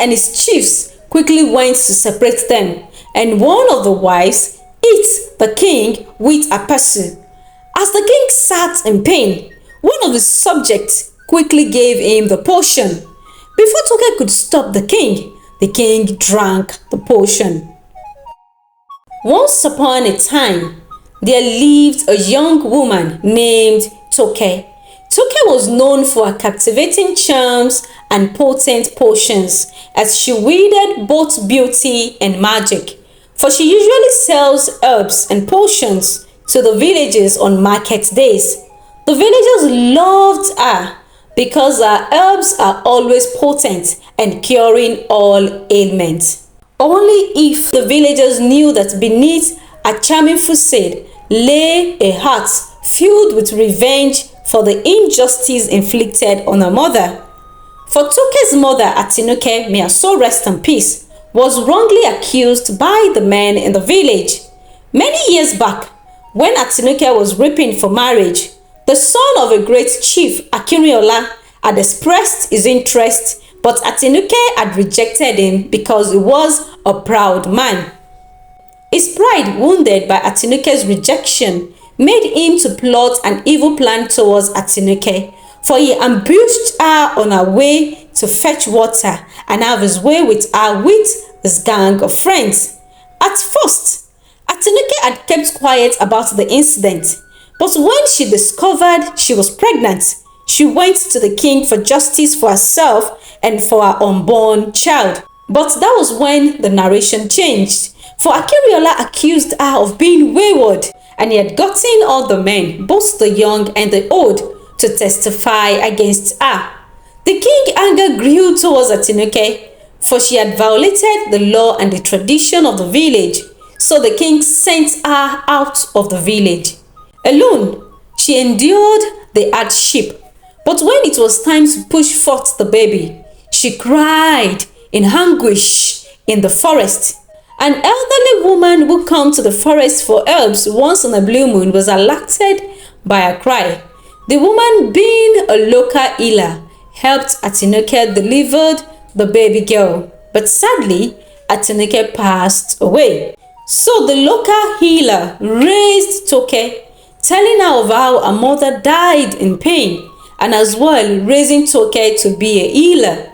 and his chiefs quickly went to separate them, and one of the wives hit the king with a pestle. As the king sat in pain, one of his subjects quickly gave him the potion. Before Toke could stop the king drank the potion. Once upon a time, there lived a young woman named Toke. Toke was known for her captivating charms and potent potions, as she wielded both beauty and magic. For she usually sells herbs and potions to the villagers on market days. The villagers loved her because her herbs are always potent and curing all ailments. Only if the villagers knew that beneath a charming facade lay a heart filled with revenge for the injustice inflicted on her mother. For Toke's mother, Atin, may her soul rest in peace, was wrongly accused by the men in the village. Many years back, when Atin was ripened for marriage, the son of a great chief, Akin, had expressed his interest, but Atin had rejected him because he was a proud man. His pride, wounded by Atin's rejection, made him to plot an evil plan towards Atin, for he ambushed her on her way to fetch water and have his way with her with his gang of friends. At first, Atin had kept quiet about the incident, but when she discovered she was pregnant, she went to the king for justice for herself and for her unborn child. But that was when the narration changed, for Akin accused her of being wayward, and he had gotten all the men, both the young and the old, to testify against her. The king's anger grew towards Atin, for she had violated the law and the tradition of the village, so the king sent her out of the village. Alone, she endured the hardship, but when it was time to push forth the baby, she cried in anguish in the forest. An elderly woman who came to the forest for herbs once on a blue moon was alerted by her cry. The woman, being a local healer, helped Atin delivered the baby girl, but sadly, Atin passed away. So the local healer raised Toke, telling her of how her mother died in pain, and as well raising Toke to be a healer.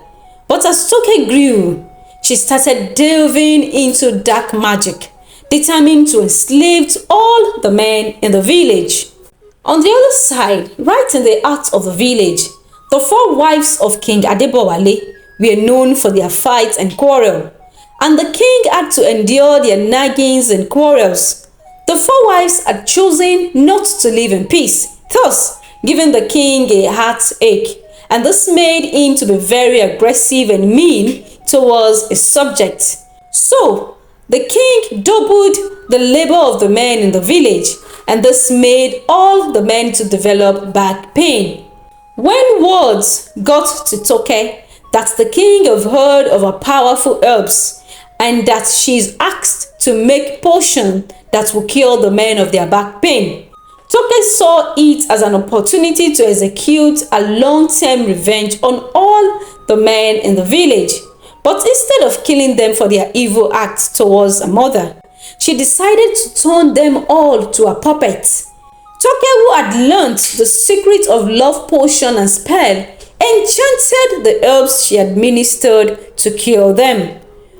But as Toke grew, she started delving into dark magic, determined to enslave all the men in the village. On the other side, right in the heart of the village, the 4 wives of King Adebowale were known for their fights and quarrel, and the king had to endure their naggings and quarrels. The 4 wives had chosen not to live in peace, thus giving the king a heartache, and this made him to be very aggressive and mean towards his subjects. So the king doubled the labor of the men in the village, and this made all the men to develop back pain. When words got to Toke that the king have heard of her powerful herbs, and that she is asked to make potion that will cure the men of their back pain, Toke saw it as an opportunity to execute a long-term revenge on all the men in the village. But instead of killing them for their evil acts towards her mother, she decided to turn them all to a puppet. Toke, who had learnt the secret of love potion and spell, enchanted the herbs she administered to cure them.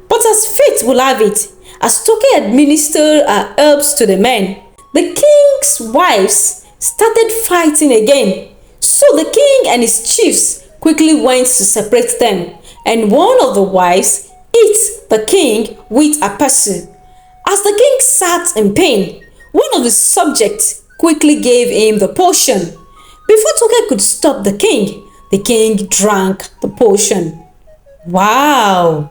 But as fate will have it, as Toke administered her herbs to the men, the king's wives started fighting again. So the king and his chiefs quickly went to separate them, and one of the wives hit the king with a pestle. As the king sat in pain, one of his subjects quickly gave him the potion. Before Toke could stop the king drank the potion. "Wow,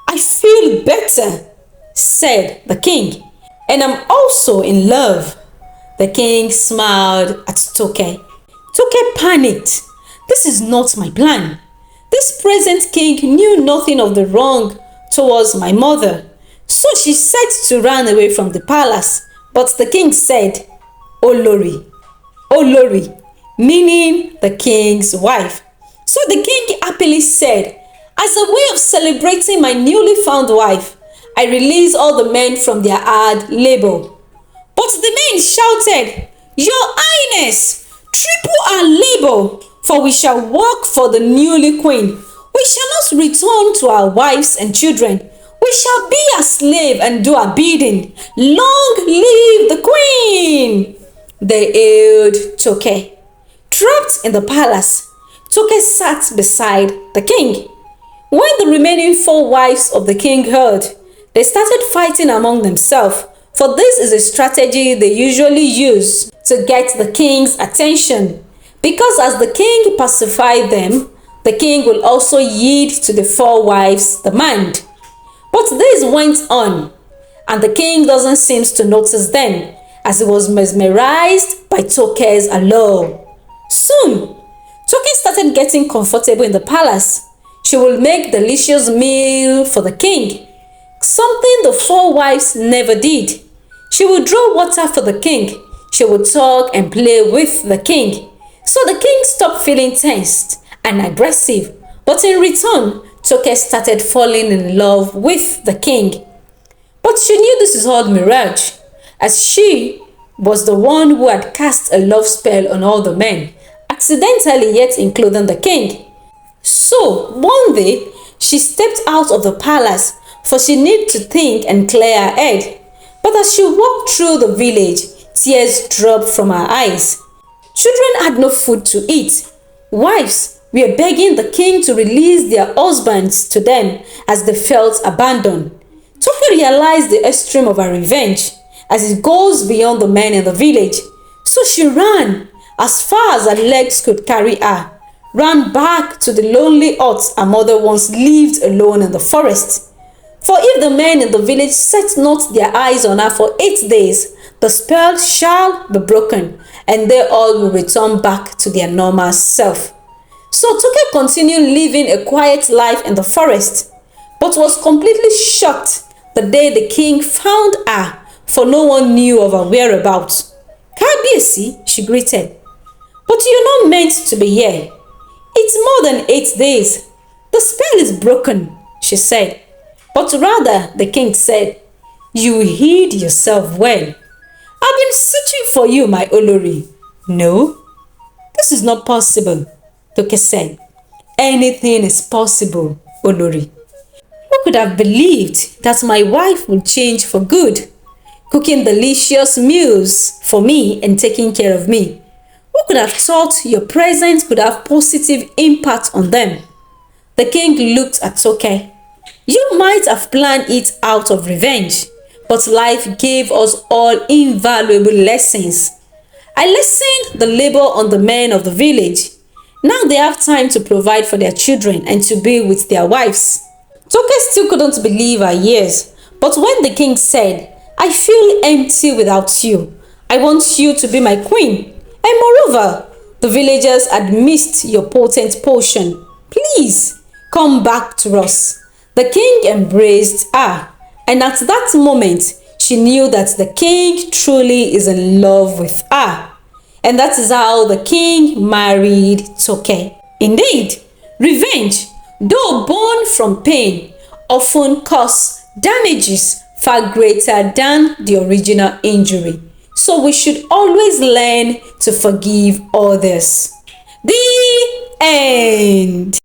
I feel better," said the king, "and I'm also in love." The king smiled at Toke. Toke panicked. "This is not my plan. This present king knew nothing of the wrong towards my mother." So she set to run away from the palace. But the king said, "Olori, Olori," meaning the king's wife. So the king happily said, As a way of celebrating my newly found wife, I release all the men from their hard labor. But the men shouted, Your Highness, triple our labor, for we shall work for the newly queen. We shall not return to our wives and children. We shall be a slave and do our bidding. Long live the queen! They hailed Toke. Trapped in the palace, Toke sat beside the king. When the remaining 4 wives of the king heard, they started fighting among themselves, for this is a strategy they usually use to get the king's attention. Because as the king pacified them, the king will also yield to the 4 wives' demand. But this went on, and the king doesn't seem to notice them, as he was mesmerized by Toke's allure. Soon, Toke started getting comfortable in the palace. She would make delicious meal for the king, something the 4 wives never did. She would draw water for the king. She would talk and play with the king. So the king stopped feeling tensed and aggressive. But in return, Toke started falling in love with the king. But she knew this is all mirage, as she was the one who had cast a love spell on all the men, accidentally yet including the king. So one day, she stepped out of the palace, for she needed to think and clear her head. But as she walked through the village, tears dropped from her eyes. Children had no food to eat. Wives were begging the king to release their husbands to them as they felt abandoned. Toke realized the extreme of her revenge, as it goes beyond the men in the village. So she ran as far as her legs could carry her, ran back to the lonely hut her mother once lived alone in the forest. For if the men in the village set not their eyes on her for 8 days, the spell shall be broken, and they all will return back to their normal self. So Toke continued living a quiet life in the forest, but was completely shocked the day the king found her, for no one knew of her whereabouts. Kabiyesi, she greeted, but you're not meant to be here. It's more than 8 days. The spell is broken, she said. But rather, the king said, you hid yourself well. I've been searching for you, my Olori. No, this is not possible, Toke said. Anything is possible, Olori. Who could have believed that my wife would change for good, cooking delicious meals for me and taking care of me? Who could have thought your presence could have positive impact on them? The king looked at Toke. You might have planned it out of revenge, but life gave us all invaluable lessons. I lessened the labor on the men of the village. Now they have time to provide for their children and to be with their wives. Toke still couldn't believe her ears, but when the king said, I feel empty without you. I want you to be my queen. And moreover, the villagers had missed your potent potion. Please, come back to us. The king embraced her, and at that moment, she knew that the king truly is in love with her. And that is how the king married Toke. Indeed, revenge, though born from pain, often causes damages far greater than the original injury. So we should always learn to forgive others. The end.